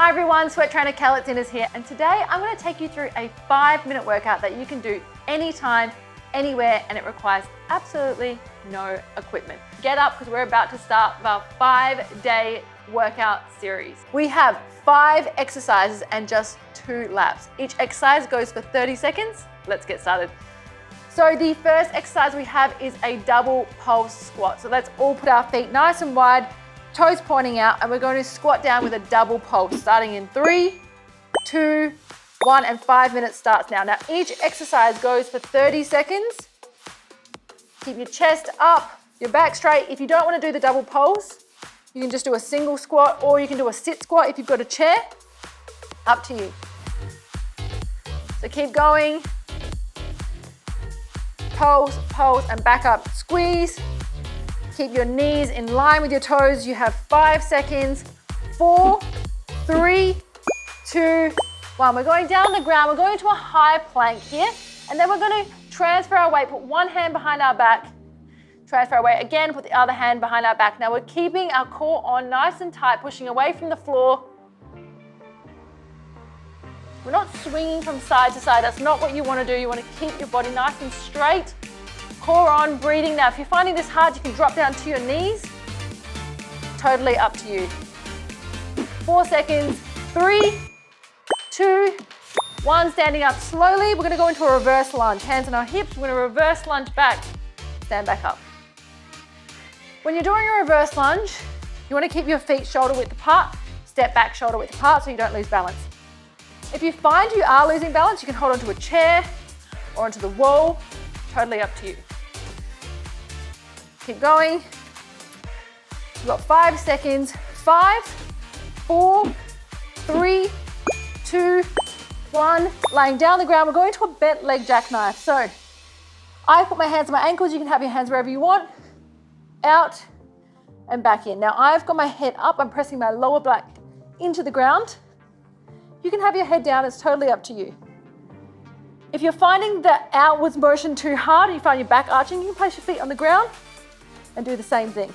Hi everyone, Sweat Trainer Kayla Itsines here, and today I'm going to take you through a 5-minute workout that you can do anytime, anywhere, and it requires absolutely no equipment. Get up because we're about to start our 5-day workout series. We have 5 exercises and just 2 laps. Each exercise goes for 30 seconds. Let's get started. So the first exercise we have is a double pulse squat. So let's all put our feet nice and wide, toes pointing out, and we're going to squat down with a double pulse, starting in 3, 2, 1, and 5 minutes starts now. Now each exercise goes for 30 seconds. Keep your chest up, your back straight. If you don't want to do the double pulse, you can just do a single squat, or you can do a sit squat if you've got a chair. Up to you. So keep going. Pulse, pulse, and back up. Squeeze. Keep your knees in line with your toes. You have 5 seconds. 4, 3, 2, 1. We're going down on the ground. We're going to a high plank here. And then we're going to transfer our weight. Put one hand behind our back. Transfer our weight. Again, put the other hand behind our back. Now we're keeping our core on nice and tight, pushing away from the floor. We're not swinging from side to side. That's not what you want to do. You want to keep your body nice and straight. Core on, breathing. Now, if you're finding this hard, you can drop down to your knees. Totally up to you. 4 seconds. 3, 2, 1. Standing up slowly. We're going to go into a reverse lunge. Hands on our hips. We're going to reverse lunge back. Stand back up. When you're doing a reverse lunge, you want to keep your feet shoulder width apart. Step back shoulder width apart so you don't lose balance. If you find you are losing balance, you can hold onto a chair or onto the wall. Totally up to you. Keep going. You've got 5 seconds. 5, 4, 3, 2, 1. Laying down the ground, we're going to a bent leg jackknife. So I put my hands on my ankles. You can have your hands wherever you want. Out and back in. Now I've got my head up. I'm pressing my lower back into the ground. You can have your head down. It's totally up to you. If you're finding the outwards motion too hard and you find your back arching, you can place your feet on the ground and do the same thing.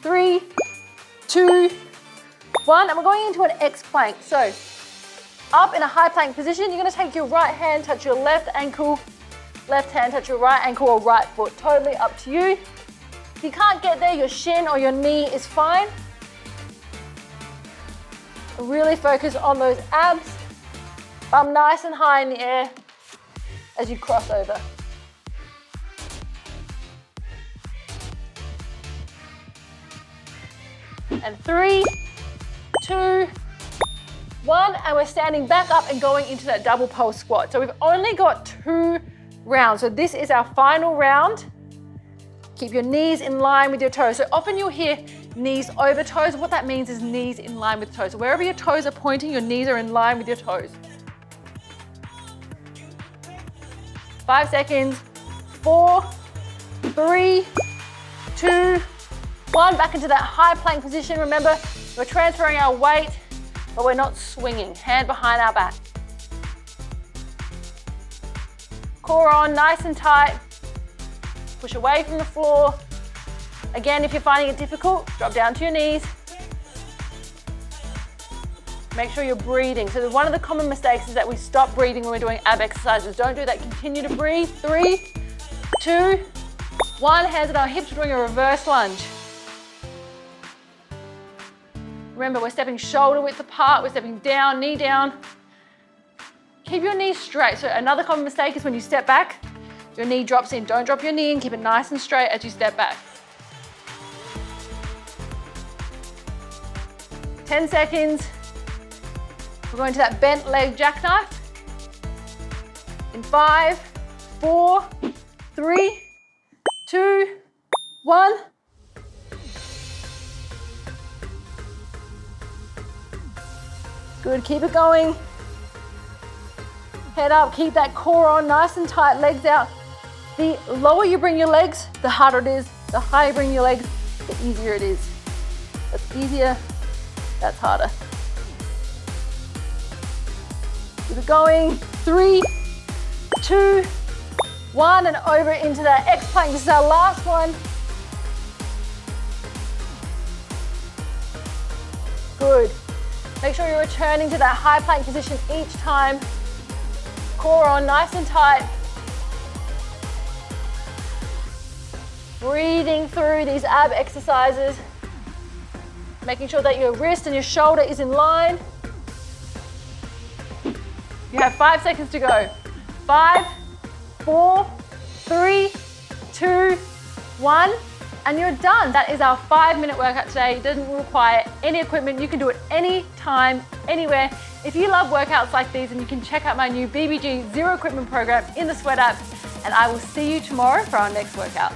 3, 2, 1, and we're going into an X plank. So up in a high plank position, you're going to take your right hand, touch your left ankle, left hand, touch your right ankle or right foot. Totally up to you. If you can't get there, your shin or your knee is fine. Really focus on those abs. Bum nice and high in the air as you cross over. And 3, 2, 1, and we're standing back up and going into that double pulse squat. So we've only got 2 rounds. So this is our final round. Keep your knees in line with your toes. So often you'll hear knees over toes. What that means is knees in line with toes. So wherever your toes are pointing, your knees are in line with your toes. 5 seconds. 4, 3, 2, 1. Back into that high plank position. Remember, we're transferring our weight, but we're not swinging. Hand behind our back. Core on, nice and tight. Push away from the floor. Again, if you're finding it difficult, drop down to your knees. Make sure you're breathing. So one of the common mistakes is that we stop breathing when we're doing ab exercises. Don't do that. Continue to breathe. 3, 2, 1. Hands on our hips. We're doing a reverse lunge. Remember, we're stepping shoulder width apart. We're stepping down, knee down. Keep your knees straight. So another common mistake is when you step back, your knee drops in. Don't drop your knee in. Keep it nice and straight as you step back. 10 seconds. We're going to that bent leg jackknife. In 5, 4, 3, 2, 1. Good, keep it going. Head up, keep that core on, nice and tight, legs out. The lower you bring your legs, the harder it is. The higher you bring your legs, the easier it is. That's easier, that's harder. Keep it going. 3, 2, 1, and over into that X plank. This is our last one. Good. Make sure you're returning to that high plank position each time. Core on nice and tight. Breathing through these ab exercises. Making sure that your wrist and your shoulder is in line. You have 5 seconds to go. 5, 4, 3, 2, 1, and you're done. That is our 5-minute workout today. It doesn't require any equipment. You can do it anytime, anywhere. If you love workouts like these, then you can check out my new BBG Zero Equipment program in the Sweat app, and I will see you tomorrow for our next workout.